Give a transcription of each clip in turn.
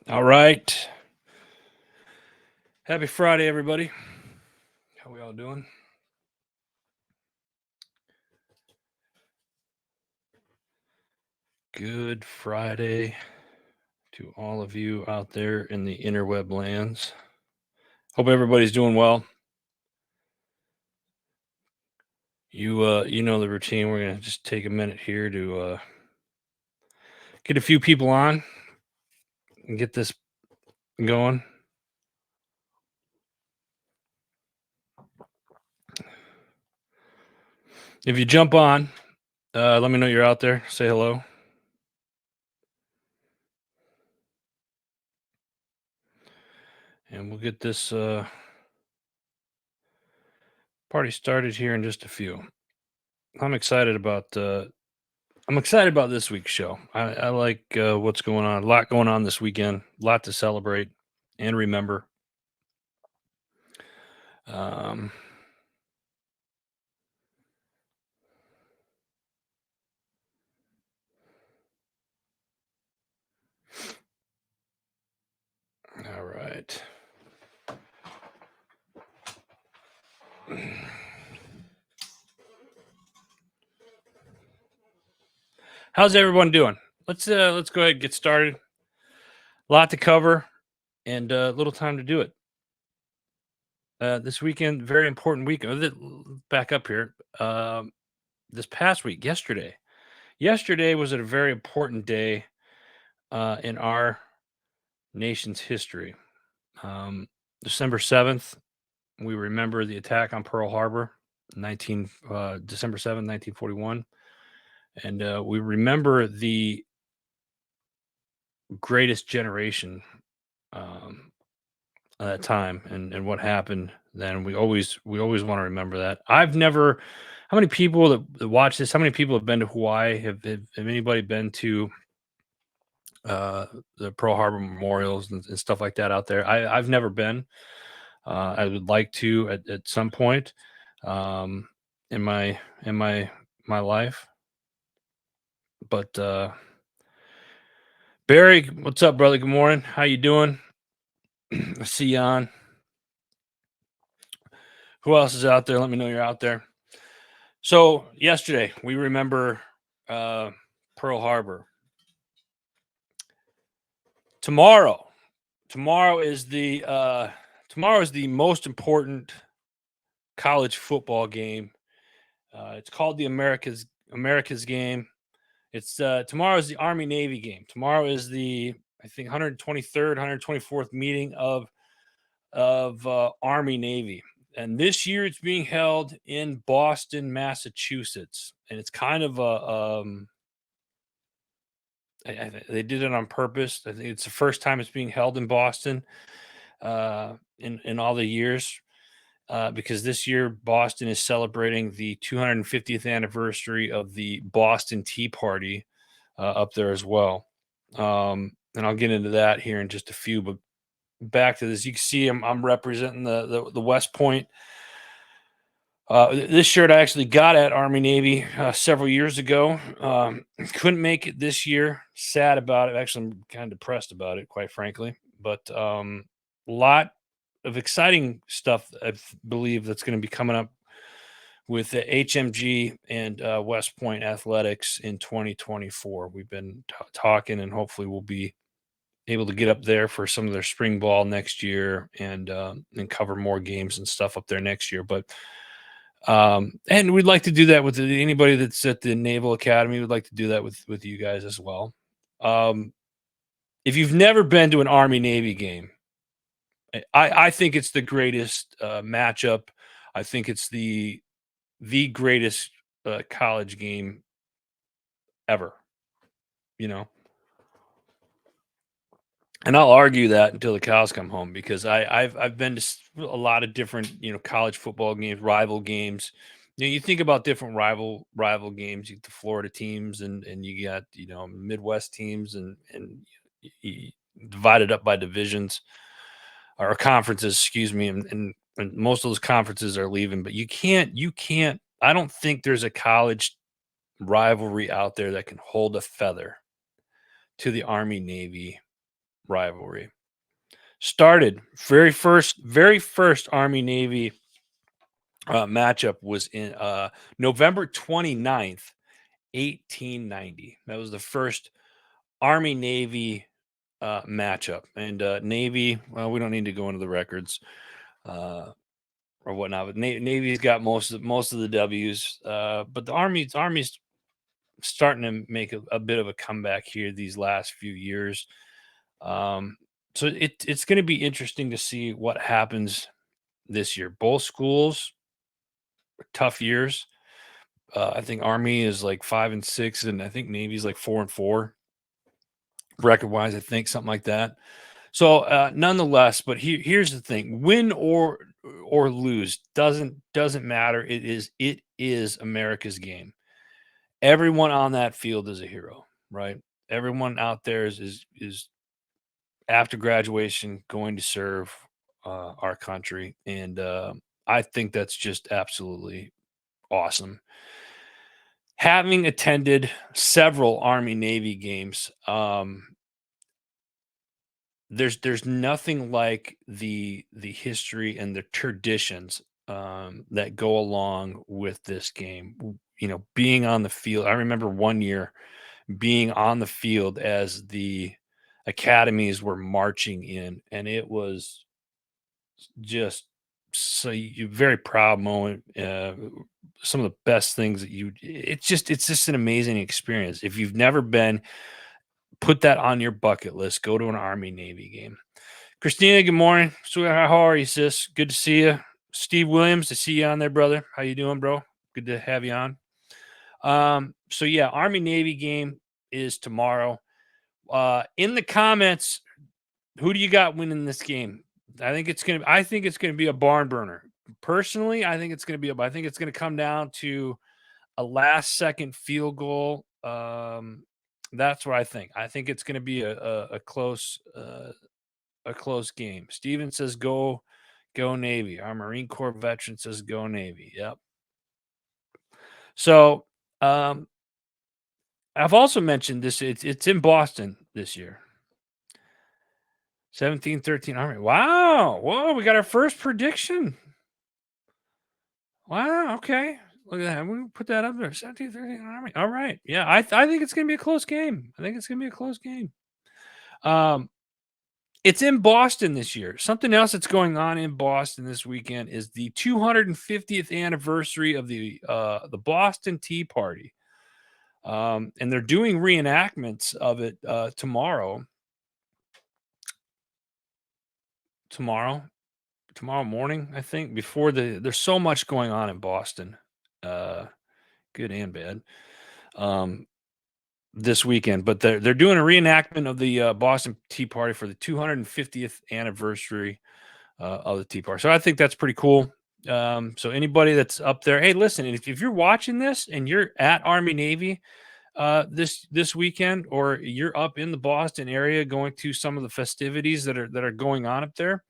All right. Happy Friday, everybody. How we all doing? Good Friday to all of you out there in the interweb lands. Hope everybody's doing well. You know the routine. We're gonna just take a minute here to get a few people on and get this going. If you jump on, let me know you're out there. Say hello. And we'll get this party started here in just a few. I'm excited about this week's show. I like what's going on. A lot going on this weekend. A lot to celebrate and remember. Um, all right. How's everyone doing? Let's go ahead and get started. A lot to cover and little time to do it. This weekend, very important week. Back up here. This past week, yesterday. Yesterday was a very important day in our nation's history. December 7th, we remember the attack on Pearl Harbor, December 7th, 1941. And we remember the greatest generation at that time and what happened then. We always want to remember that. How many people that watch this, how many people have been to Hawaii? Have anybody been to uh, the Pearl Harbor memorials and stuff like that out there? I've never been. I would like to at some point in my life. But Barry, what's up, brother? Good morning. How you doing? I see you on. Who else is out there? Let me know you're out there. So yesterday we remember Pearl Harbor. Tomorrow, tomorrow is the most important college football game. It's called the America's game. It's tomorrow is the Army Navy game. Tomorrow is the, I think, 123rd, 124th meeting of Army Navy. And this year it's being held in Boston, Massachusetts. And it's kind of they did it on purpose. I think it's the first time it's being held in Boston in all the years. Because this year Boston is celebrating the 250th anniversary of the Boston Tea Party up there as well. And I'll get into that here in just a few. But back to this, you can see I'm representing the West Point. This shirt I actually got at Army Navy several years ago. Couldn't make it this year. Sad about it. Actually, I'm kind of depressed about it, quite frankly. But a lot of exciting stuff I believe that's going to be coming up with the HMG and West Point athletics in 2024. We've been talking, and hopefully we'll be able to get up there for some of their spring ball next year and cover more games and stuff up there next year. But and we'd like to do that with anybody that's at the Naval Academy. We'd like to do that with you guys as well. If you've never been to an Army Navy game, I think it's the greatest matchup. I think it's the greatest college game ever. You know, and I'll argue that until the cows come home because I've been to a lot of different college football games, rival games. You think about different rival games. You get the Florida teams and you got Midwest teams and divided up by divisions or conferences. Excuse me, and most of those conferences are leaving. But you can't. I don't think there's a college rivalry out there that can hold a feather to the Army Navy rivalry. Started very first Army Navy matchup was in November 29th, 1890. That was the first Army Navy matchup. And Navy, well, we don't need to go into the records uh, or whatnot, but Navy's got most of the W's. But the Army's starting to make a bit of a comeback here these last few years. Um, so it's going to be interesting to see what happens this year. Both schools, tough years. I think Army is like 5-6, and I think Navy's like 4-4 record wise. I think something like that. So nonetheless, but here's the thing: win or lose doesn't matter. It is America's game. Everyone on that field is a hero, right? Everyone out there is after graduation going to serve our country, and I think that's just absolutely awesome. Having attended several Army Navy games, there's nothing like the history and the traditions that go along with this game. Being on the field. I remember one year being on the field as the academies were marching in, and it was just very proud moment. Some of the best things that it's just an amazing experience. If you've never been, put that on your bucket list. Go to an Army Navy game. Christina, good morning. Sweetheart, how are you, sis? Good to see you. Steve Williams, to see you on there, brother. How you doing, bro? Good to have you on. So yeah, Army Navy game is tomorrow. In the comments, who do you got winning this game? I think it's gonna be a barn burner. Personally, I think it's gonna come down to a last second field goal. That's what I think. I think it's gonna be a close game. Steven says go Navy. Our Marine Corps veteran says go Navy. Yep. So I've also mentioned this. It's in Boston this year. 17-13 Army. Wow. Whoa, we got our first prediction. Wow. Okay. Look at that. We put that up there. 17-13 Army. All right. Yeah. I think it's gonna be a close game. I think it's gonna be a close game. Um, it's in Boston this year. Something else that's going on in Boston this weekend is the 250th anniversary of the Boston Tea Party. And they're doing reenactments of it tomorrow. Tomorrow, tomorrow morning, I think. There's so much going on in Boston, uh, good and bad, um, this weekend. But they're doing a reenactment of the Boston Tea Party for the 250th anniversary of the Tea Party. So I think that's pretty cool. So anybody that's up there, hey, listen, if you're watching this and you're at Army Navy this weekend, or you're up in the Boston area going to some of the festivities that are going on up there,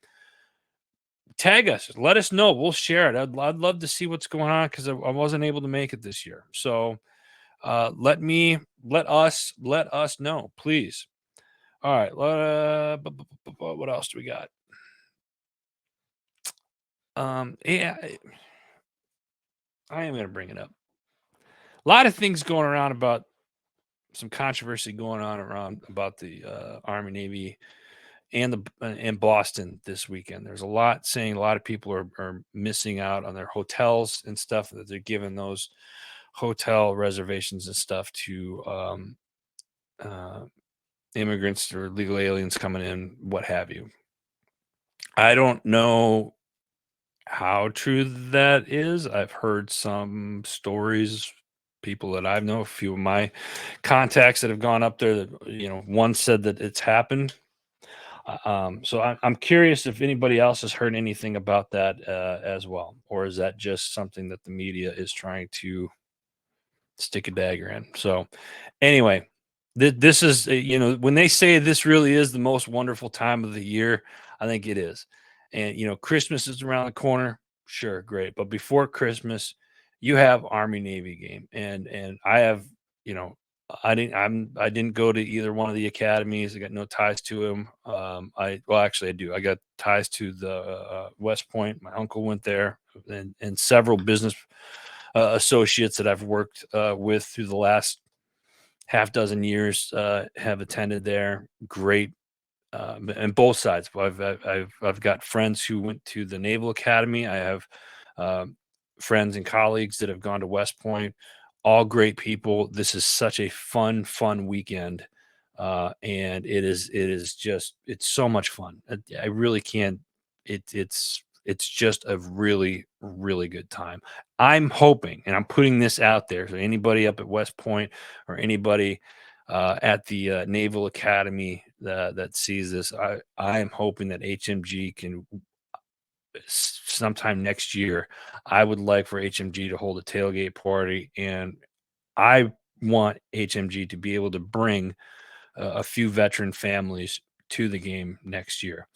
tag us, let us know. We'll share it. I'd love to see what's going on because I wasn't able to make it this year. So let us know, please. All right. What else do we got? Yeah, I am going to bring it up. A lot of things going around about some controversy going on around about the Army Navy and Boston this weekend. There's a lot saying a lot of people are missing out on their hotels and stuff, that they're giving those hotel reservations and stuff to uh, immigrants or legal aliens coming in, what have you. I don't know how true that is. I've heard some stories, people that I know, a few of my contacts that have gone up there, that one said that it's happened. So I'm curious if anybody else has heard anything about that as well, or is that just something that the media is trying to stick a dagger in? So anyway, this is when they say this really is the most wonderful time of the year, I think it is. And Christmas is around the corner. Sure, great, but before Christmas, you have Army Navy game, and I have you know I didn't go to either one of the academies. I got no ties to them. Well, actually, I do. I got ties to the West Point. My uncle went there, and several business associates that I've worked with through the last half dozen years have attended there. Great, and both sides. I've got friends who went to the Naval Academy. I have um, friends and colleagues that have gone to West Point. All great people. This is such a fun weekend, and it is just it's so much fun. I really can't. It's just a really good time. I'm hoping, and I'm putting this out there, so anybody up at West Point or anybody at the Naval Academy that sees this, I am hoping that HMG can sometime next year. I would like for HMG to hold a tailgate party, and I want HMG to be able to bring a few veteran families to the game next year.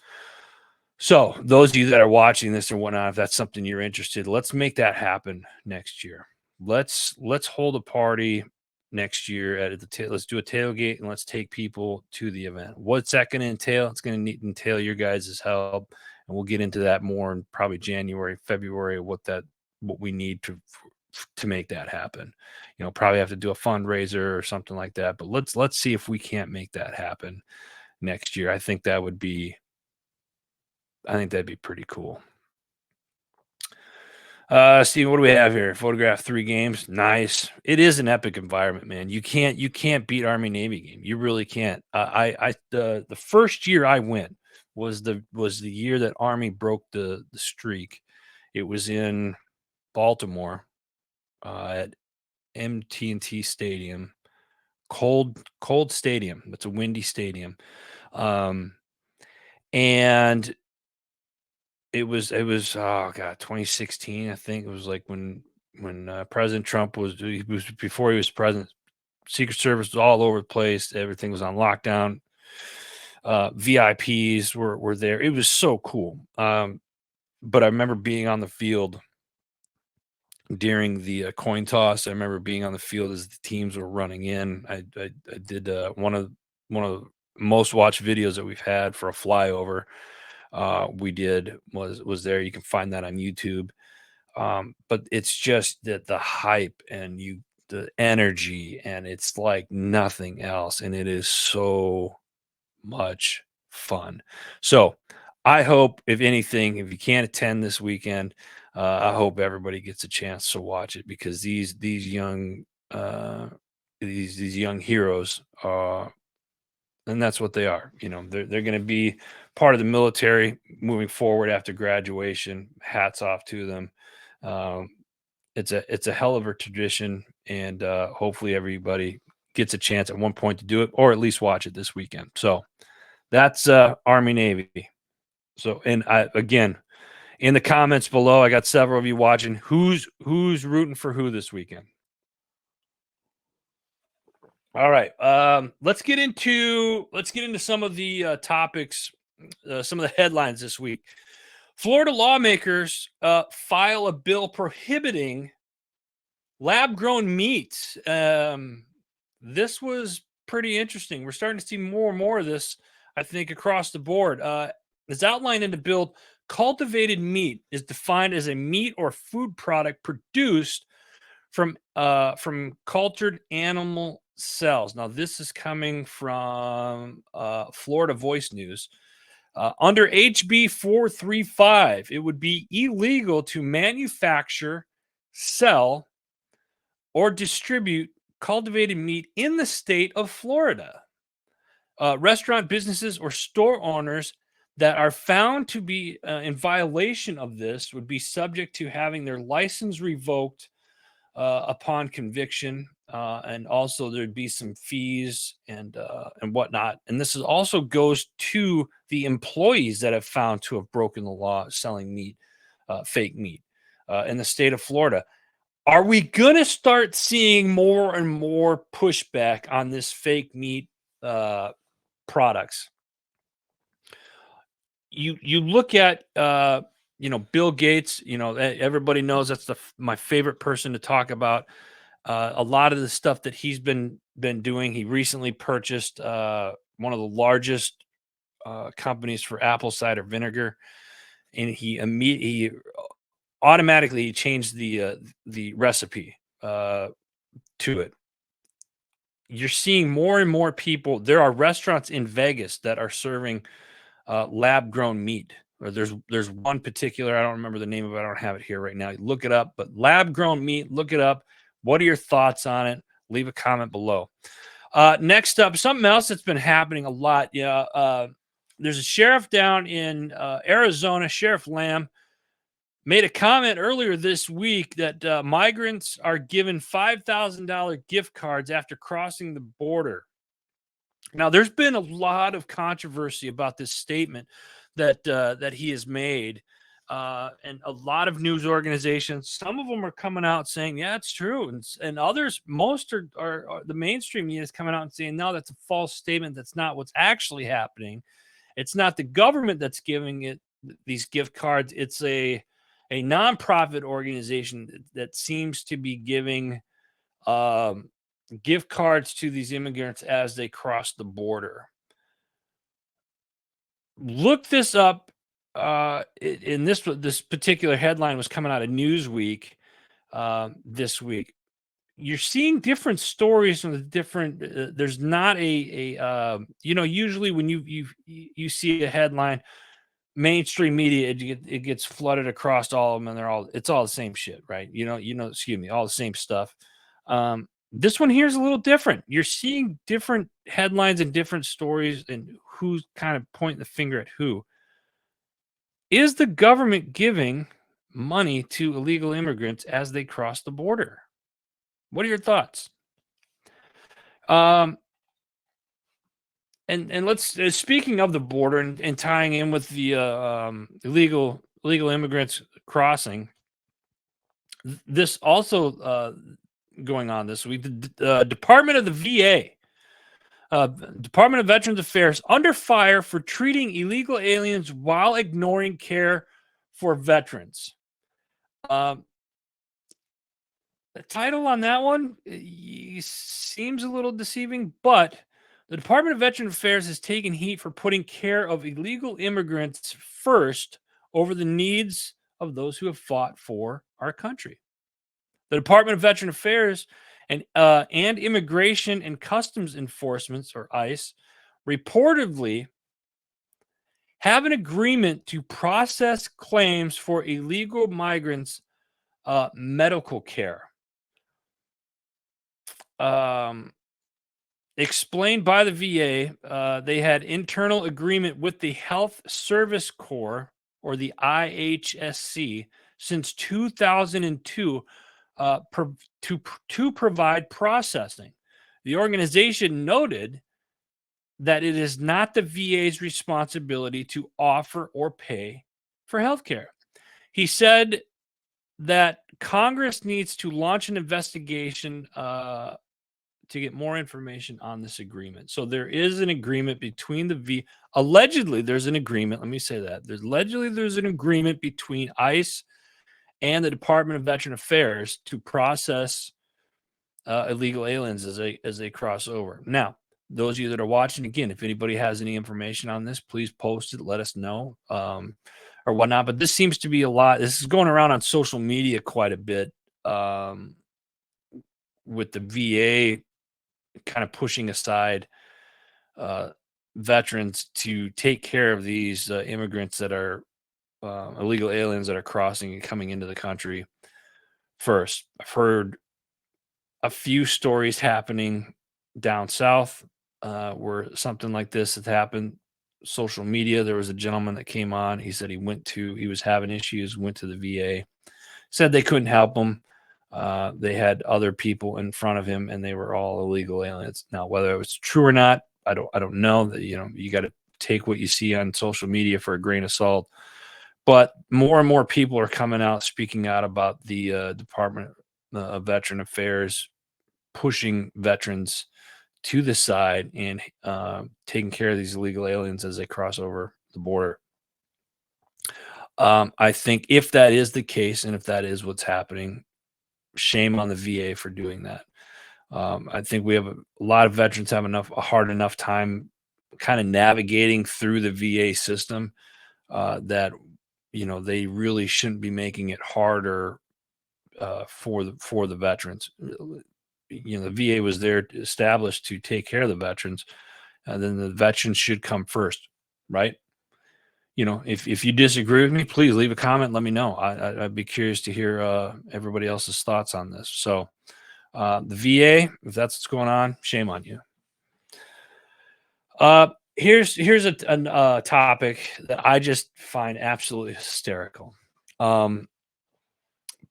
So, those of you that are watching this or whatnot, if that's something you're interested, let's make that happen next year. Let's hold a party next year at let's do a tailgate and let's take people to the event. What's that going to entail? It's going to entail your guys' help, and we'll get into that more in probably January, February, what we need to make that happen. Probably have to do a fundraiser or something like that. But let's see if we can't make that happen next year. I think that'd be pretty cool. Steve, what do we have here? Photograph 3 games. Nice. It is an epic environment, man. You can't beat Army Navy game. You really can't. The first year I went was the year that Army broke the streak. It was in Baltimore at MT&T Stadium. Cold stadium. It's a windy stadium. Um, and it was oh god 2016, I think. It was like when President Trump was before he was president. Secret Service was all over the place. Everything was on lockdown. VIPs were there. It was so cool. But I remember being on the field during the coin toss. I remember being on the field as the teams were running in. I did one of the most watched videos that we've had for a flyover. We did was there. You can find that on YouTube. But it's just that the hype and the energy, and it's like nothing else, and it is so much fun. So I hope, if anything, if you can't attend this weekend, I hope everybody gets a chance to watch it, because these young these young heroes, and that's what they are. They're going to be part of the military moving forward after graduation. Hats off to them. Um, it's a hell of a tradition, and hopefully everybody gets a chance at one point to do it, or at least watch it this weekend. So that's Army Navy. So, and again, in the comments below, I got several of you watching. Who's rooting for who this weekend? All right. Let's get into some of the topics, some of the headlines this week. Florida lawmakers file a bill prohibiting lab-grown meat. This was pretty interesting. We're starting to see more and more of this, I think, across the board. As outlined in the bill, cultivated meat is defined as a meat or food product produced from cultured animal cells. Now, this is coming from Florida Voice News. Under HB 435, it would be illegal to manufacture, sell, or distribute cultivated meat in the state of Florida. Restaurant businesses or store owners that are found to be in violation of this would be subject to having their license revoked upon conviction, and also there'd be some fees and whatnot. And this also goes to the employees that have found to have broken the law selling meat, fake meat, in the state of Florida. Are we gonna start seeing more and more pushback on this fake meat products? You look at Bill Gates. Everybody knows that's my favorite person to talk about. A lot of the stuff that he's been doing, he recently purchased one of the largest companies for apple cider vinegar, and he automatically changed the recipe to it. You're seeing more and more people. There are restaurants in Vegas that are serving lab grown meat. Or there's one particular, I don't remember the name of it. I don't have it here right now. Look it up, but lab grown meat. Look it up. What are your thoughts on it? Leave a comment below. Next up, something else that's been happening a lot. Yeah, there's a sheriff down in Arizona, Sheriff Lamb, made a comment earlier this week that migrants are given $5,000 gift cards after crossing the border. Now, there's been a lot of controversy about this statement that he has made, and a lot of news organizations. Some of them are coming out saying, "Yeah, it's true," and others, most are the mainstream media is coming out and saying, "No, that's a false statement. That's not what's actually happening. It's not the government that's giving it these gift cards. It's a nonprofit organization that seems to be giving." Gift cards to these immigrants as they cross the border. Look this up. In this particular headline was coming out of Newsweek this week. You're seeing different stories from the different. There's not usually when you see a headline, mainstream media it gets flooded across all of them, and it's all the same shit, right? Excuse me, all the same stuff. This one here is a little different. You're seeing different headlines and different stories, and who's kind of pointing the finger at who. Is the government giving money to illegal immigrants as they cross the border? What are your thoughts? Um, and let's speaking of the border and tying in with the illegal immigrants crossing. This also going on this week. The Department of the VA. Department of Veterans Affairs under fire for treating illegal aliens while ignoring care for veterans. The title on that one seems a little deceiving, but the Department of Veterans Affairs has taken heat for putting care of illegal immigrants first over the needs of those who have fought for our country. The Department of Veteran Affairs and Immigration and Customs Enforcement, or ICE, reportedly have an agreement to process claims for illegal migrants' medical care. Explained by the VA, they had internal agreement with the Health Service Corps, or the IHSC, since 2002 to provide processing. The organization noted that it is not the VA's responsibility to offer or pay for health care. He said that Congress needs to launch an investigation to get more information on this agreement. So there is an agreement between allegedly there's an agreement. Let me say that. There's an agreement between ICE and the Department of Veteran Affairs to process illegal aliens as they cross over. Now, those of you that are watching, again, if anybody has any information on this, please post it. Let us know or whatnot. But this seems to be a lot. This is going around on social media quite a bit with the VA kind of pushing aside veterans to take care of these immigrants that are illegal aliens that are crossing and coming into the country first. I've heard a few stories happening down south where something like this has happened. Social media, there was a gentleman that came on. He said he was having issues, went to the VA, said they couldn't help him. They had other people in front of him and they were all illegal aliens. Now, whether it was true or not, I don't know. That you got to take what you see on social media for a grain of salt. But more and more people are coming out, speaking out about the Department of Veteran Affairs pushing veterans to the side and taking care of these illegal aliens as they cross over the border. I think if that is the case, and if that is what's happening, shame on the VA for doing that. I think we have a lot of veterans have a hard enough time kind of navigating through the VA system that they really shouldn't be making it harder for the veterans. The VA was there established to take care of the veterans, and then the veterans should come first, right? If you disagree with me, please leave a comment. Let me know. I'd be curious to hear everybody else's thoughts on this. So, the VA, if that's what's going on, shame on you. Here's a topic that I just find absolutely hysterical.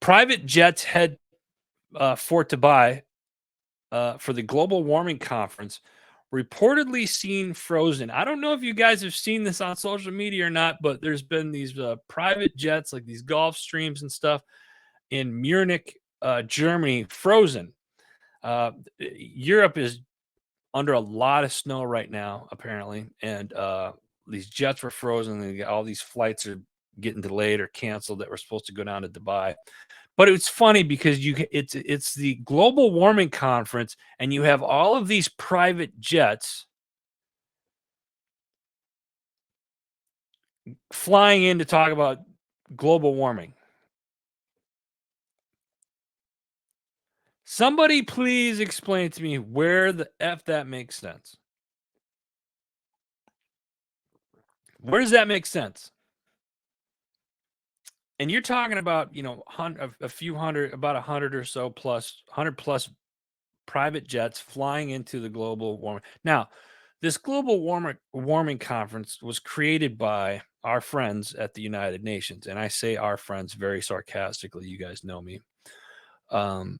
Private jets head for Dubai for the global warming conference, reportedly seen frozen. I don't know if you guys have seen this on social media or not, but there's been these private jets, like these Gulfstreams and stuff, in Munich, Germany, frozen. Europe is under a lot of snow right now, apparently, and these jets were frozen. And all these flights are getting delayed or canceled that were supposed to go down to Dubai. But it's funny because it's the global warming conference, and you have all of these private jets flying in to talk about global warming. Somebody please explain to me where the F that makes sense. Where does that make sense? And you're talking about, a few hundred, about 100 or so plus, 100 plus private jets flying into the global warming. Now, this global warming conference was created by our friends at the United Nations. And I say our friends very sarcastically. You guys know me. The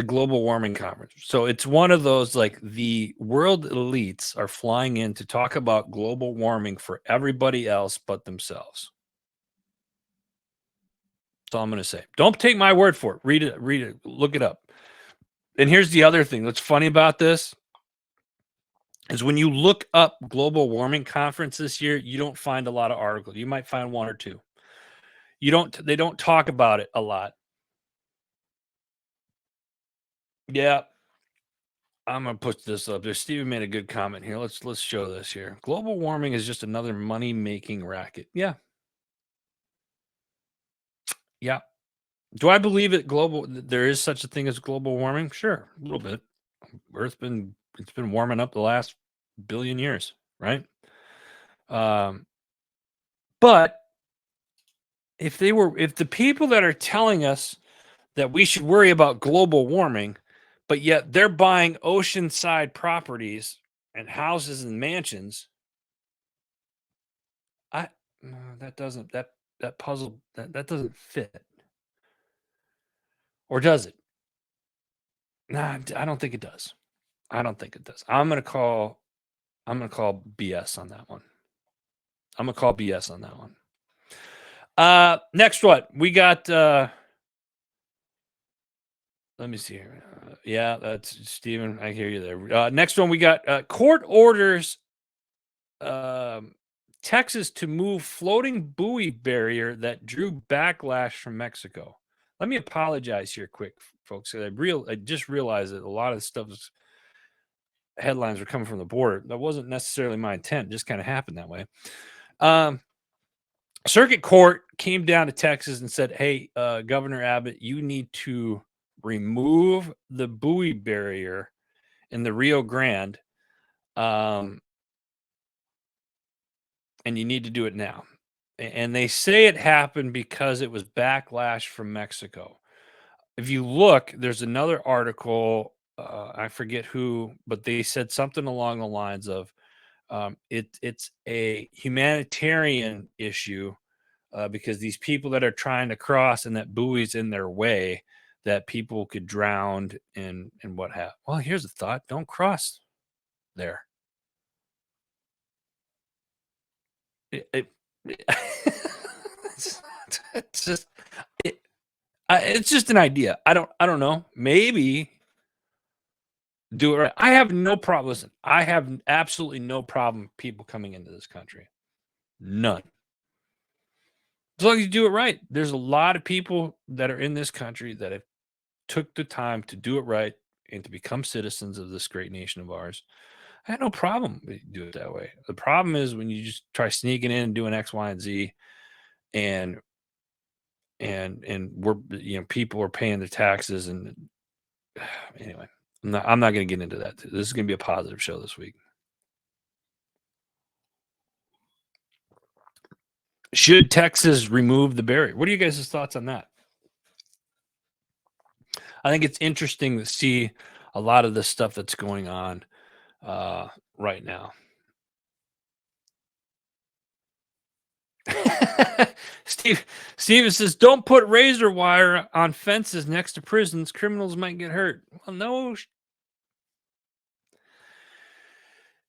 global warming conference. So it's one of those, like, the world elites are flying in to talk about global warming for everybody else but themselves. That's all I'm going to say. Don't take my word for it. Read it, look it up. And here's the other thing that's funny about this is when you look up global warming conference this year, you don't find a lot of articles. You might find one or two. They don't talk about it a lot. Yeah. I'm gonna put this up there. Steven made a good comment here. Let's show this here. Global warming is just another money-making racket. Yeah. Yeah. Do I believe there is such a thing as global warming? Sure, a little bit. It's been warming up the last billion years, right? But if the people that are telling us that we should worry about global warming, but yet they're buying oceanside properties and houses and mansions, no, that doesn't that puzzle that doesn't fit. Or does it? Nah, I don't think it does. I don't think it does. I'm gonna call BS on that one. I'm gonna call BS on that one. Next one. We got let me see here. Yeah, that's Steven. I hear you there. Next one, we got court orders Texas to move floating buoy barrier that drew backlash from Mexico. Let me apologize here quick, folks. I just realized that a lot of stuff headlines were coming from the border. That wasn't necessarily my intent. It just kind of happened that way. Circuit Court came down to Texas and said, hey, Governor Abbott, you need to remove the buoy barrier in the Rio Grande, and you need to do it now. And they say it happened because it was backlash from Mexico. If you look, there's another article, I forget who, but they said something along the lines of it's a humanitarian issue because these people that are trying to cross and that buoy's in their way, that people could drown and what have. Well, here's a thought: don't cross there. It's just it's just an idea. I don't know. Maybe do it right. I have no problem. Listen, I have absolutely no problem people coming into this country. None. As long as you do it right. There's a lot of people that are in this country that have took the time to do it right and to become citizens of this great nation of ours. I had no problem with do it that way. The problem is when you just try sneaking in and doing X, Y, and Z, and we're people are paying their taxes and anyway. I'm not going to get into that. This is going to be a positive show this week. Should Texas remove the barrier? What are you guys' thoughts on that? I think it's interesting to see a lot of the stuff that's going on right now. Steve Steven says, "Don't put razor wire on fences next to prisons. Criminals might get hurt." Well, no.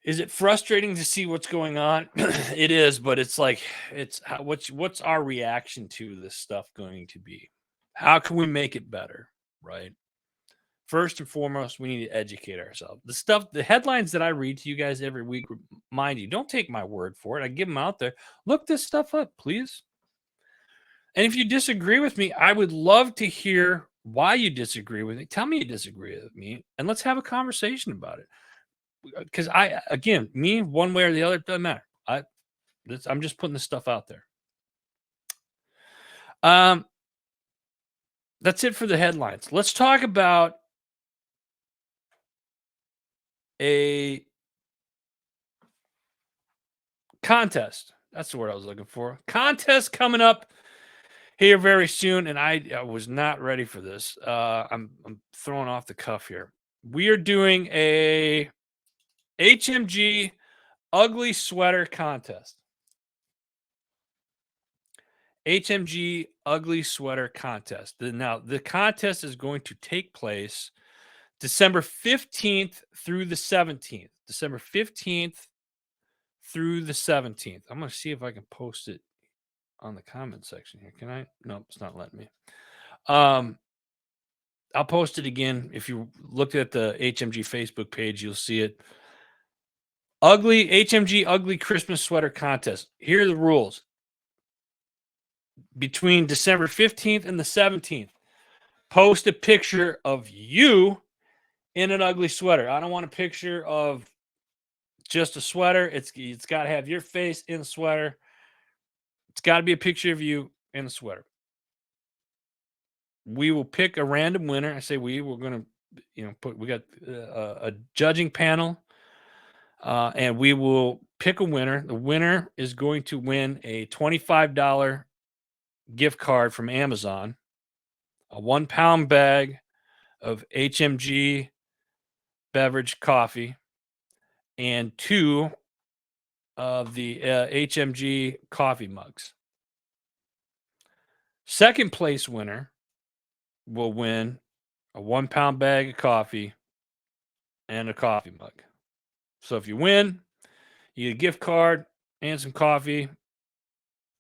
Is it frustrating to see what's going on? It is, but it's like what's our reaction to this stuff going to be? How can we make it better? Right. First and foremost, we need to educate ourselves. The headlines that I read to you guys every week, mind you, don't take my word for it. I give them out there. Look this stuff up, please. And if you disagree with me, I would love to hear why you disagree with me. Tell me you disagree with me, and let's have a conversation about it. Because again, me, one way or the other, doesn't matter. I'm just putting this stuff out there. That's it for the headlines. Let's talk about a contest. That's the word I was looking for. Contest coming up here very soon, and I was not ready for this. I'm throwing off the cuff here. We are doing a HMG ugly sweater contest. HMG ugly sweater contest. Now, the contest is going to take place December 15th through the 17th. December 15th through the 17th. I'm going to see if I can post it on the comment section here. Can I? No, it's not letting me. I'll post it again. If you look at the HMG Facebook page, you'll see it. HMG ugly Christmas sweater contest. Here are the rules. Between December 15th and the 17th, post a picture of you in an ugly sweater. I don't want a picture of just a sweater. It's got to have your face in the sweater. It's got to be a picture of you in the sweater. We will pick a random winner. I say we're going to, we got a judging panel, and we will pick a winner. The winner is going to win a $25 gift card from Amazon, a 1-pound bag of HMG beverage coffee, and 2 of the HMG coffee mugs. Second place winner will win a 1-pound bag of coffee and a coffee mug. So if you win, you get a gift card and some coffee. If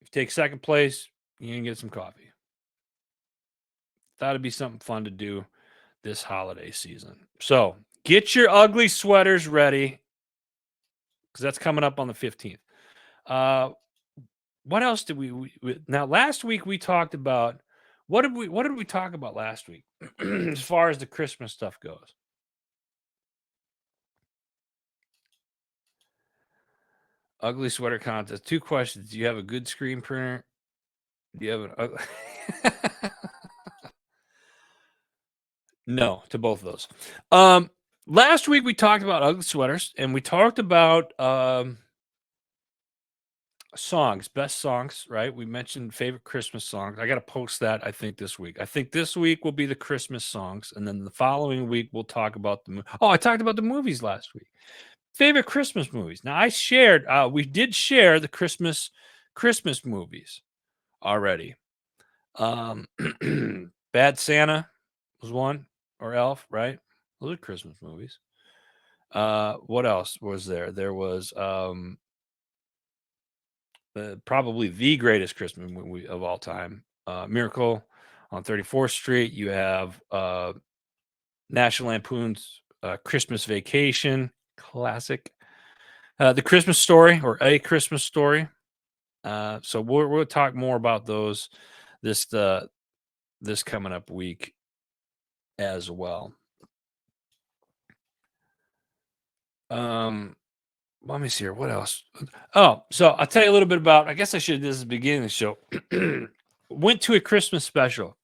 you take second place, you can get some coffee. Thought it'd be something fun to do this holiday season. So get your ugly sweaters ready, because that's coming up on the 15th. What else did we now? Last week we talked about what did we talk about last week as far as the Christmas stuff goes? Ugly sweater contest. 2 questions. Do you have a good screen printer? Do you have an ugly? No, to both of those. Last week we talked about ugly sweaters, and we talked about songs, best songs, right? We mentioned favorite Christmas songs. I got to post that, I think, this week. I think this week will be the Christmas songs, and then the following week we'll talk about I talked about the movies last week. Favorite Christmas movies. Now we did share the Christmas movies already. Bad Santa was one, or Elf, right? Those are Christmas movies. What else was there? There was probably the greatest Christmas movie of all time, Miracle on 34th Street. You have National Lampoon's Christmas Vacation, classic. The Christmas Story, or A Christmas Story. So we'll talk more about those this this coming up week as well. Um, Let me see here. What else? Oh, so I'll tell you a little bit about. I guess I should. This is the beginning of the show. Went to a Christmas special.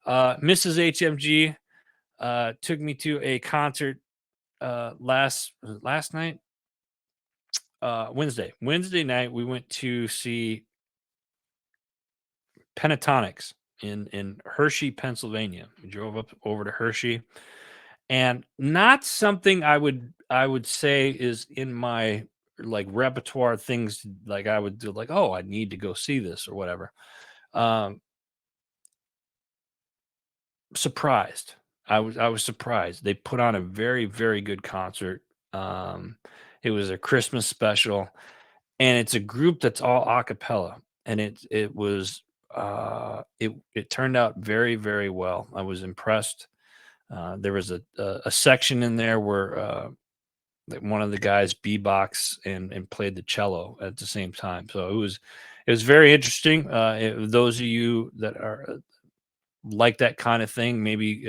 Mrs. HMG took me to a concert last night, Wednesday night. We went to see Pentatonics in Hershey, Pennsylvania. We drove up over to Hershey, and not something I would say is in my like repertoire things like I would do like, oh, I need to go see this or whatever. Um, Surprised. I was surprised. They put on a very, very good concert. Um, it was a Christmas special, and it's a group that's all a cappella, and it turned out very, very well. I was impressed. There was a section in there where that one of the guys beatbox and played the cello at the same time. So it was very interesting. Those of you that are like that kind of thing, maybe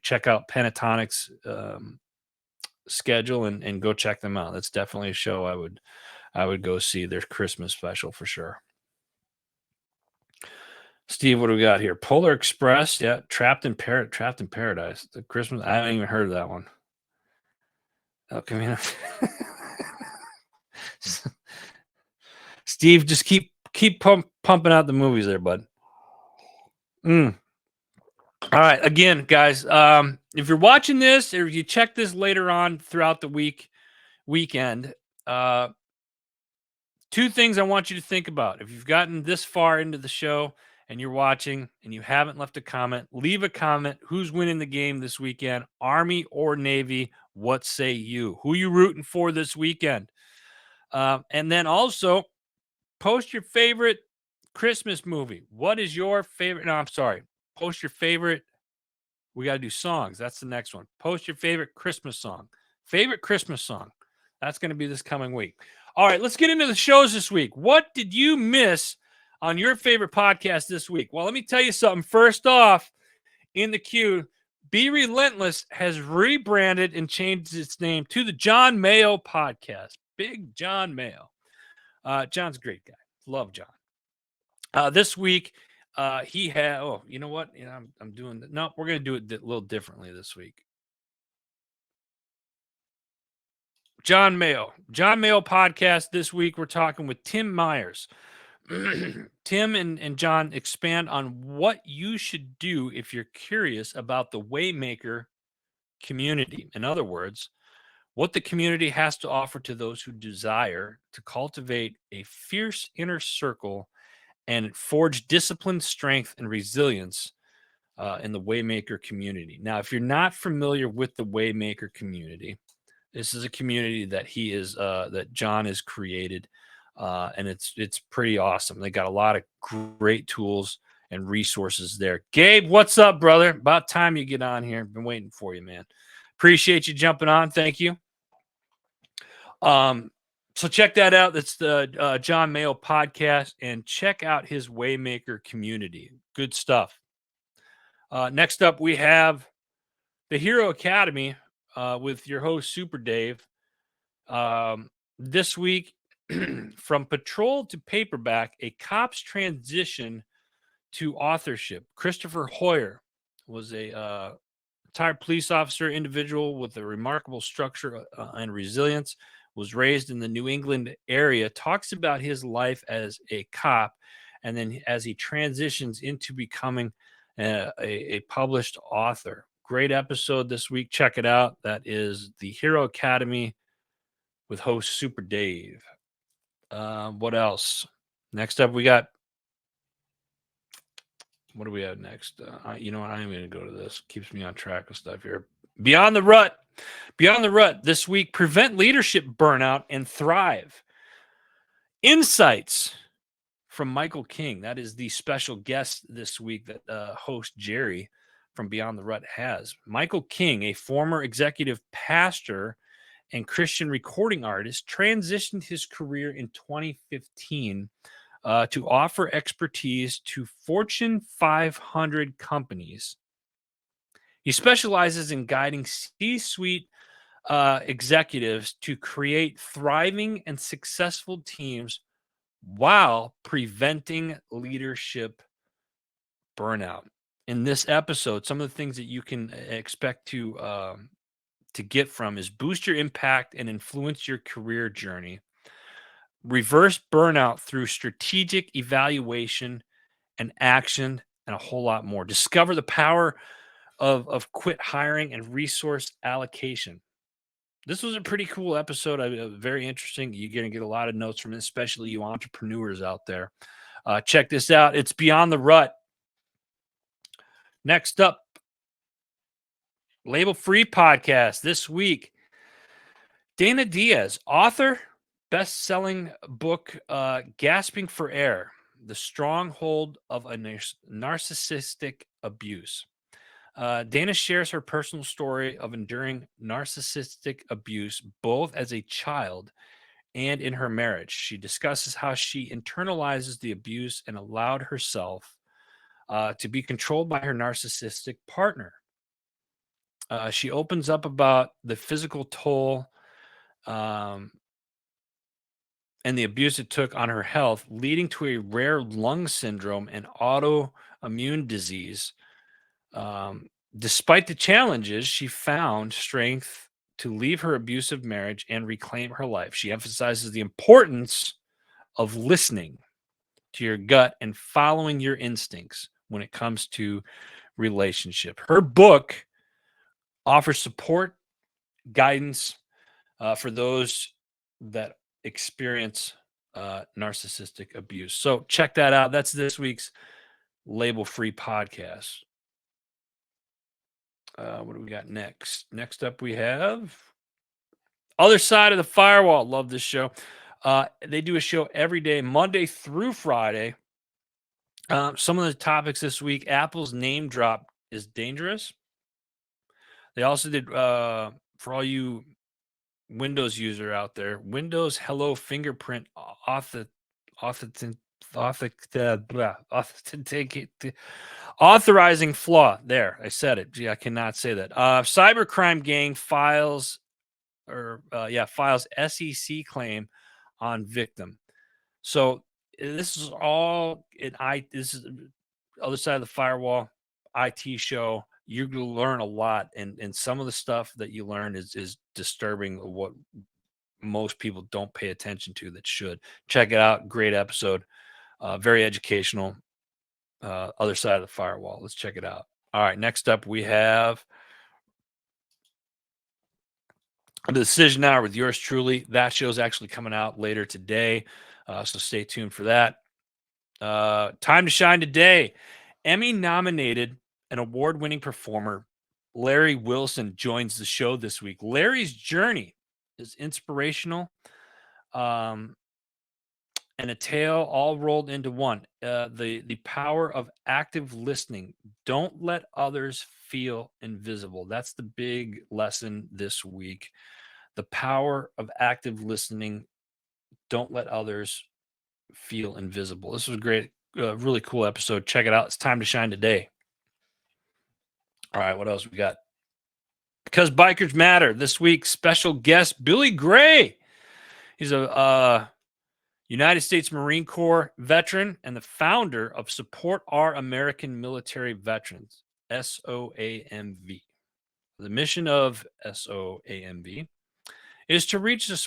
check out Pentatonics schedule and go check them out. That's definitely a show I would go see. Their Christmas special for sure. Steve, what do we got here? Polar Express, yeah. Trapped in Paradise. The Christmas. I haven't even heard of that one. Okay, man. Steve, just keep pumping out the movies there, bud. Mm. All right, again, guys. If you're watching this or you check this later on throughout the weekend, uh, two things I want you to think about. If you've gotten this far into the show and you're watching and you haven't left a comment, leave a comment. Who's winning the game this weekend? Army or Navy? What say you? Who you rooting for this weekend? And then also post your favorite Christmas movie. What is your favorite? No, I'm sorry. Post your favorite. We got to do songs. That's the next one. Post your favorite Christmas song. Favorite Christmas song. That's going to be this coming week. All right, let's get into the shows this week. What did you miss on your favorite podcast this week? Well, let me tell you something. First off, in the queue, Be Relentless has rebranded and changed its name to the John Mayo Podcast. Big John Mayo. John's a great guy. Love John. This week, he had. Oh, you know what? I'm doing. No, we're gonna do it a little differently this week. John Mayo podcast this week. We're talking with Tim Myers. Tim and John expand on what you should do if you're curious about the Waymaker community. In other words, what the community has to offer to those who desire to cultivate a fierce inner circle and forge discipline, strength, and resilience in the Waymaker community. Now, if you're not familiar with the Waymaker community, this is a community that that John has created, and it's pretty awesome. They got a lot of great tools and resources there. Gabe, what's up, brother? About time you get on here. Been waiting for you, man. Appreciate you jumping on. Thank you. So check that out. That's the John Mayo podcast, and check out his Waymaker community. Good stuff. Next up, we have the Hero Academy with your host Super Dave. This week, from patrol to paperback, a cop's transition to authorship. Christopher Hoyer was a retired police officer, individual with a remarkable structure and resilience, was raised in the New England area, talks about his life as a cop, and then as he transitions into becoming a published author. Great episode this week. Check it out. That is the Hero Academy with host Super Dave. What else? Next up, we got. What do we have next? You know what? I'm going to go to this. Keeps me on track of stuff here. Beyond the Rut. Beyond the Rut this week. Prevent leadership burnout and thrive. Insights from Michael King. That is the special guest this week that host Jerry from Beyond the Rut has. Michael King, a former executive pastor and Christian recording artist, transitioned his career in 2015 to offer expertise to Fortune 500 companies. He specializes in guiding C suite executives to create thriving and successful teams while preventing leadership burnout. In this episode, some of the things that you can expect to get from is boost your impact and influence your career journey, reverse burnout through strategic evaluation and action, and a whole lot more. Discover the power of quit hiring and resource allocation. This was a pretty cool episode. Very interesting. You're going to get a lot of notes from it, especially you entrepreneurs out there. Check this out. It's Beyond the Rut. Next up, Label Free Podcast this week. Dana Diaz, author, best-selling book, Gasping for Air, The Stronghold of a Narcissistic Abuse. Dana shares her personal story of enduring narcissistic abuse, both as a child and in her marriage. She discusses how she internalizes the abuse and allowed herself to be controlled by her narcissistic partner. She opens up about the physical toll and the abuse it took on her health, leading to a rare lung syndrome and autoimmune disease. Despite the challenges, she found strength to leave her abusive marriage and reclaim her life. She emphasizes the importance of listening to your gut and following your instincts when it comes to relationship. Her book offers support, guidance for those that experience narcissistic abuse. So check that out. That's this week's Label Free Podcast. What do we got next? Next up, we have Other Side of the Firewall. Love this show. They do a show every day, Monday through Friday. Some of the topics this week: Apple's name drop is dangerous. They also did, for all you Windows user out there, Windows Hello Fingerprint authorizing flaw. There, I said it. Gee, I cannot say that. Cybercrime gang files SEC claim on victim. So this is all this is Other Side of the Firewall IT show. You're going to learn a lot, and some of the stuff that you learn is disturbing. What most people don't pay attention to that should. Check it out. Great episode. Very educational. Other Side of the Firewall. Let's check it out. All right. Next up, we have The Decision Hour with yours truly. That show's actually coming out later today. So stay tuned for that. Time to shine today. Emmy nominated and award-winning performer Larry Wilson joins the show this week. Larry's journey is inspirational, and a tale all rolled into one. The power of active listening. Don't let others feel invisible. That's the big lesson this week. The power of active listening. Don't let others feel invisible. This was a great, really cool episode. Check it out. It's time to shine today. All right, what else we got? Because Bikers Matter. This week, special guest Billy Gray. He's a United States Marine Corps veteran and the founder of Support Our American Military Veterans, SOAMV. The mission of SOAMV is to reach and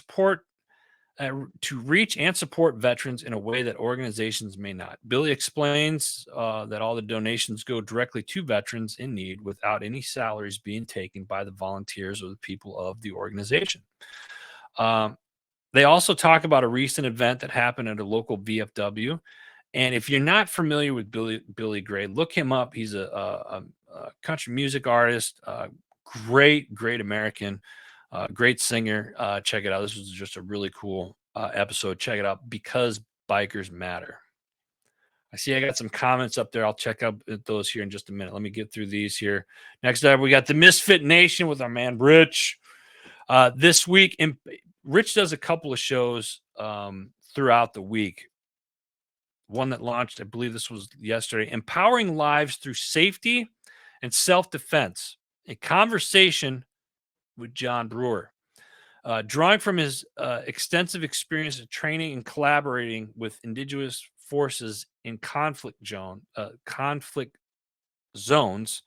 support veterans in a way that organizations may not. Billy explains that all the donations go directly to veterans in need without any salaries being taken by the volunteers or the people of the organization. They also talk about a recent event that happened at a local VFW. And if you're not familiar with Billy Gray, look him up. He's a country music artist, great American. Great singer. Check it out. This was just a really cool episode. Check it out. Because Bikers Matter. I see I got some comments up there. I'll check out those here in just a minute. Let me get through these here. Next up, we got the Misfit Nation with our man Rich. This week, and Rich does a couple of shows throughout the week. One that launched, I believe this was yesterday, Empowering Lives Through Safety and Self-Defense, a conversation with John Brewer. Drawing from his extensive experience of training and collaborating with indigenous forces in conflict zones,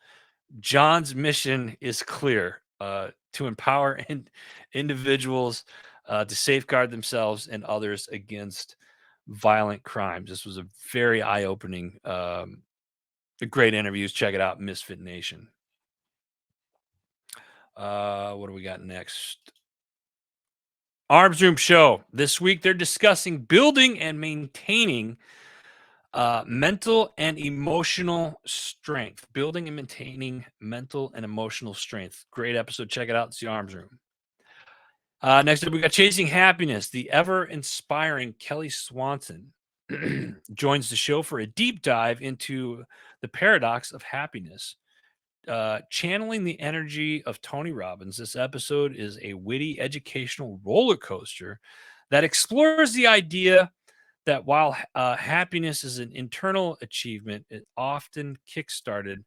John's mission is clear: to empower individuals to safeguard themselves and others against violent crimes. This was a very eye-opening, a great interviews. Check it out, Misfit Nation. What do we got next? Arms Room Show. This week, they're discussing building and maintaining mental and emotional strength. Building and maintaining mental and emotional strength. Great episode. Check it out. It's the Arms Room. Next up, we got Chasing Happiness. The ever-inspiring Kelly Swanson joins the show for a deep dive into the paradox of happiness. Channeling the energy of Tony Robbins, this episode is a witty educational roller coaster that explores the idea that while happiness is an internal achievement, it often kickstarted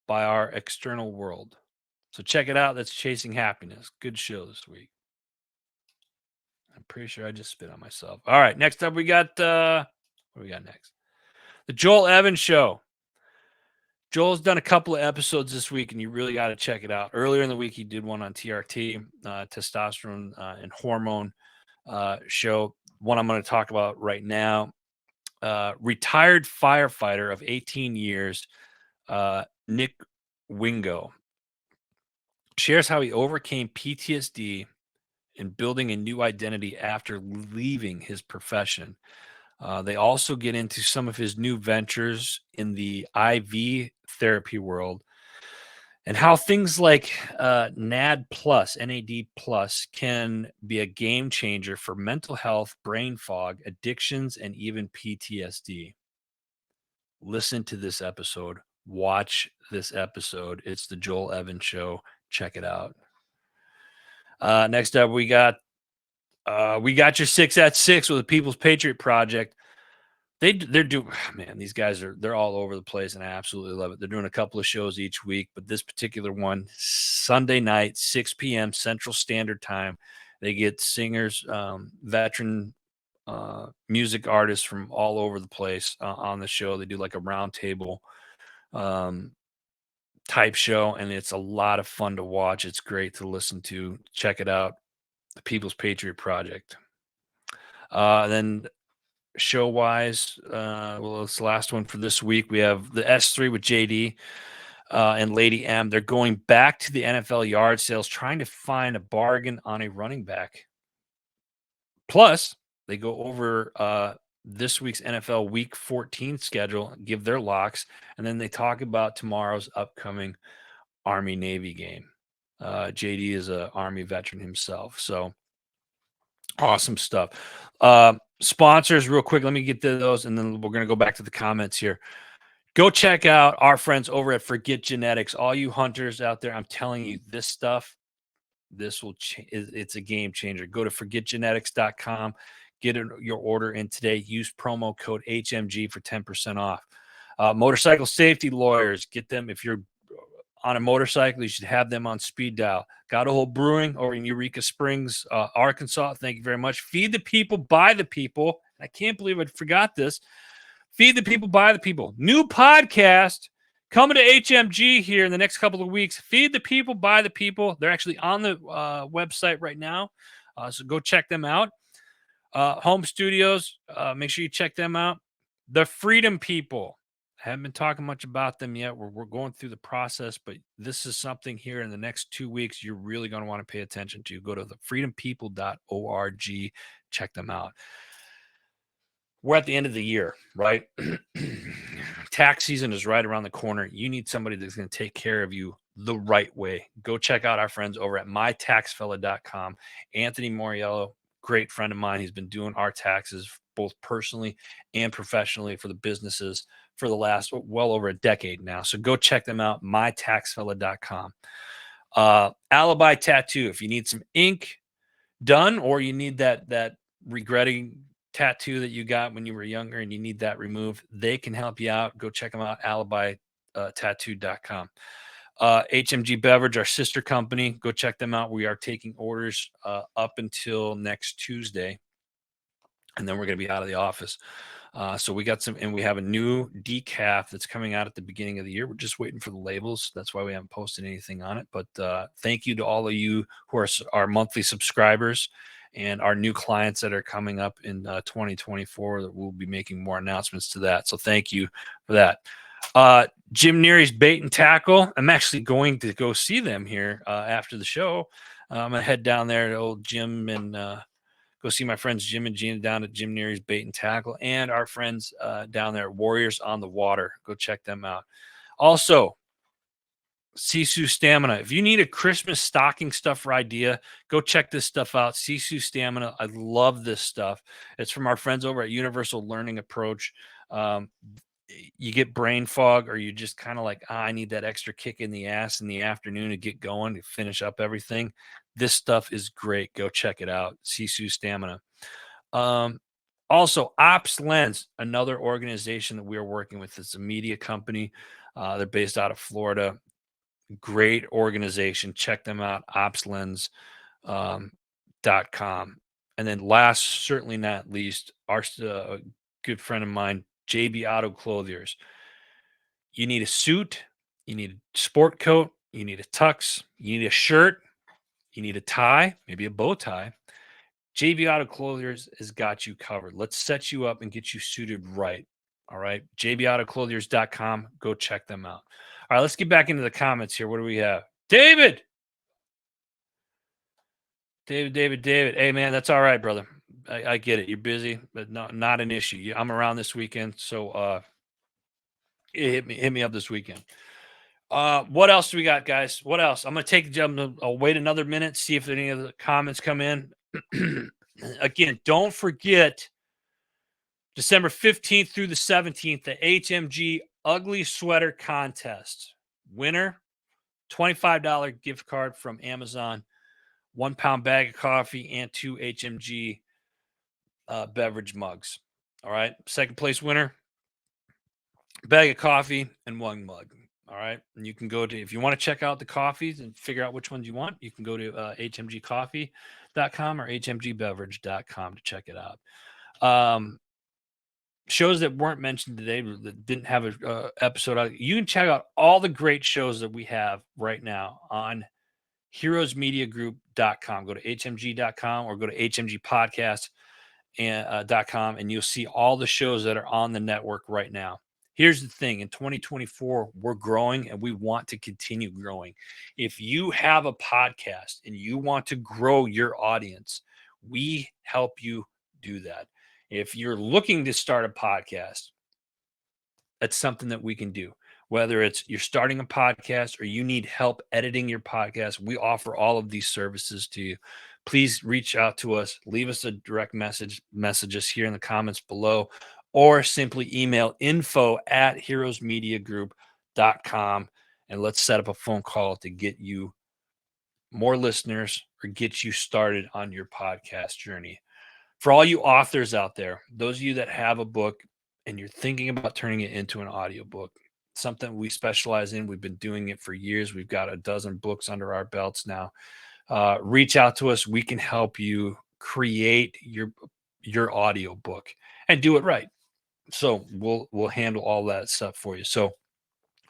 by our external world. So check it out. That's Chasing Happiness. Good show this week. I'm pretty sure I just spit on myself. All right. Next up, we got what do we got next? The Joel Evans Show. Joel's done a couple of episodes this week, and you really got to check it out. Earlier in the week, he did one on TRT, testosterone and hormone show. One I'm going to talk about right now. Retired firefighter of 18 years, Nick Wingo, shares how he overcame PTSD and building a new identity after leaving his profession. They also get into some of his new ventures in the IV therapy world and how things like NAD plus can be a game changer for mental health, brain fog, addictions, and even PTSD. Listen to this episode. Watch this episode. It's the Joel Evans Show. Check it out. Next up, we got your 6 at 6 with the People's Patriot Project. They're doing, man, these guys they're all over the place, and I absolutely love it. They're doing a couple of shows each week, but this particular one, Sunday night, 6 p.m. Central Standard Time. They get singers, veteran music artists from all over the place on the show. They do like a roundtable type show, and it's a lot of fun to watch. It's great to listen to. Check it out, the People's Patriot Project. Then show wise, well, it's the last one for this week. We have the S3 with JD and Lady M. They're going back to the NFL yard sales, trying to find a bargain on a running back. Plus, they go over this week's NFL Week 14 schedule, give their locks, and then they talk about tomorrow's upcoming Army-Navy game. JD is an Army veteran himself, so awesome stuff. Sponsors, real quick, let me get to those, and then we're going to go back to the comments here. Go check out our friends over at Forget Genetics. All you hunters out there, I'm telling you, this stuff, this will it's a game changer. Go to forgetgenetics.com. Get your order in today. Use promo code HMG for 10% off. Motorcycle safety lawyers, get them. If you're on a motorcycle, you should have them on speed dial. Got a whole brewing over in Eureka Springs, Arkansas. Thank you very much. Feed the people, by the people. I can't believe I forgot this. Feed the people, by the people. New podcast coming to HMG here in the next couple of weeks. Feed the people, by the people. They're actually on the website right now, so go check them out. Home Studios, make sure you check them out. The Freedom People. I haven't been talking much about them yet. We're going through the process, but this is something here in the next 2 weeks you're really going to want to pay attention to. Go to thefreedompeople.org. Check them out. We're at the end of the year, right? Tax season is right around the corner. You need somebody that's going to take care of you the right way. Go check out our friends over at mytaxfella.com. Anthony Moriello, great friend of mine. He's been doing our taxes both personally and professionally for the businesses for the last well over a decade now. So go check them out, mytaxfella.com. Alibi Tattoo. If you need some ink done, or you need that regretting tattoo that you got when you were younger and you need that removed, they can help you out. Go check them out, alibi tattoo.com. HMG Beverage, our sister company, go check them out. We are taking orders up until next Tuesday, and then we're going to be out of the office. So we got some, and we have a new decaf that's coming out at the beginning of the year. We're just waiting for the labels. That's why we haven't posted anything on it. But thank you to all of you who are our monthly subscribers and our new clients that are coming up in 2024. That we'll be making more announcements to that. So thank you for that. Jim Neary's Bait and Tackle. I'm actually going to go see them here after the show. I'm gonna head down there to old Jim and go see my friends Jim and Gina down at Jim Neary's Bait and Tackle, and our friends down there at Warriors on the Water. Go check them out. Also, Sisu Stamina. If you need a Christmas stocking stuffer idea, go check this stuff out. Sisu Stamina. I love this stuff. It's from our friends over at Universal Learning Approach. You get brain fog, or you just kind of like, I need that extra kick in the ass in the afternoon to get going to finish up everything. This stuff is great. Go check it out. Sisu Stamina. Also, Ops Lens, another organization that we are working with. It's a media company. They're based out of Florida. Great organization. Check them out. OpsLens.com. And then last, certainly not least, our good friend of mine, JB Auto Clothiers. You need a suit, you need a sport coat, you need a tux, you need a shirt, you need a tie, maybe a bow tie. JB Auto Clothiers has got you covered. Let's set you up and get you suited right. All right. JBAutoClothiers.com. Go check them out. All right. Let's get back into the comments here. What do we have? David. David. Hey, man, that's all right, brother. I get it. You're busy, but not an issue. I'm around this weekend. So hit me up this weekend. What else do we got, guys? What else? I'm I'll wait another minute, see if any of the comments come in. Again, don't forget December 15th through the 17th, the HMG Ugly Sweater Contest. Winner, $25 gift card from Amazon, 1 pound bag of coffee, and 2 HMG beverage mugs. All right. Second place winner, bag of coffee and 1 mug. All right. And you can go to, if you want to check out the coffees and figure out which ones you want, you can go to hmgcoffee.com or hmgbeverage.com to check it out. Shows that weren't mentioned today, that didn't have a episode out, you can check out all the great shows that we have right now on heroesmediagroup.com. Go to hmg.com or go to hmgpodcast.com, and you'll see all the shows that are on the network right now. Here's the thing, in 2024, we're growing and we want to continue growing. If you have a podcast and you want to grow your audience, we help you do that. If you're looking to start a podcast, that's something that we can do. Whether it's you're starting a podcast or you need help editing your podcast, we offer all of these services to you. Please reach out to us, leave us a direct message us here in the comments below, or simply email info@heroesmediagroup.com, and let's set up a phone call to get you more listeners or get you started on your podcast journey. For all you authors out there, those of you that have a book and you're thinking about turning it into an audiobook, something we specialize in, we've been doing it for years. We've got a dozen books under our belts now. Reach out to us. We can help you create your audio book and do it right. So we'll handle all that stuff for you. So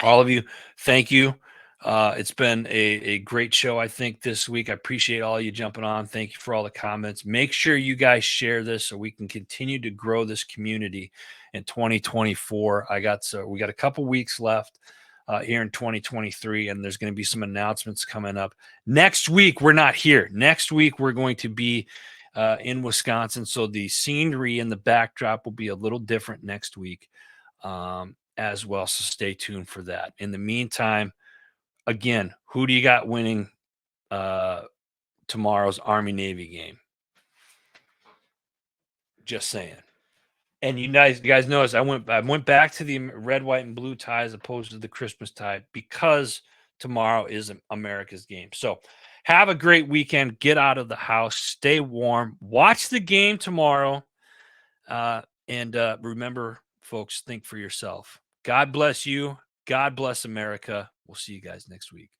all of you, thank you. It's been a great show, I think, this week. I appreciate all you jumping on. Thank you for all the comments. Make sure you guys share this so we can continue to grow this community in 2024. We got a couple weeks left here in 2023, and there's going to be some announcements coming up. Next week, we're not here. Next week, we're going to be in Wisconsin, so the scenery and the backdrop will be a little different next week as well, so stay tuned for that. In the meantime, again, who do you got winning tomorrow's Army-Navy game? Just saying. And you guys notice I went back to the red, white, and blue tie as opposed to the Christmas tie, because tomorrow is America's game. So have a great weekend. Get out of the house. Stay warm. Watch the game tomorrow. And remember, folks, think for yourself. God bless you. God bless America. We'll see you guys next week.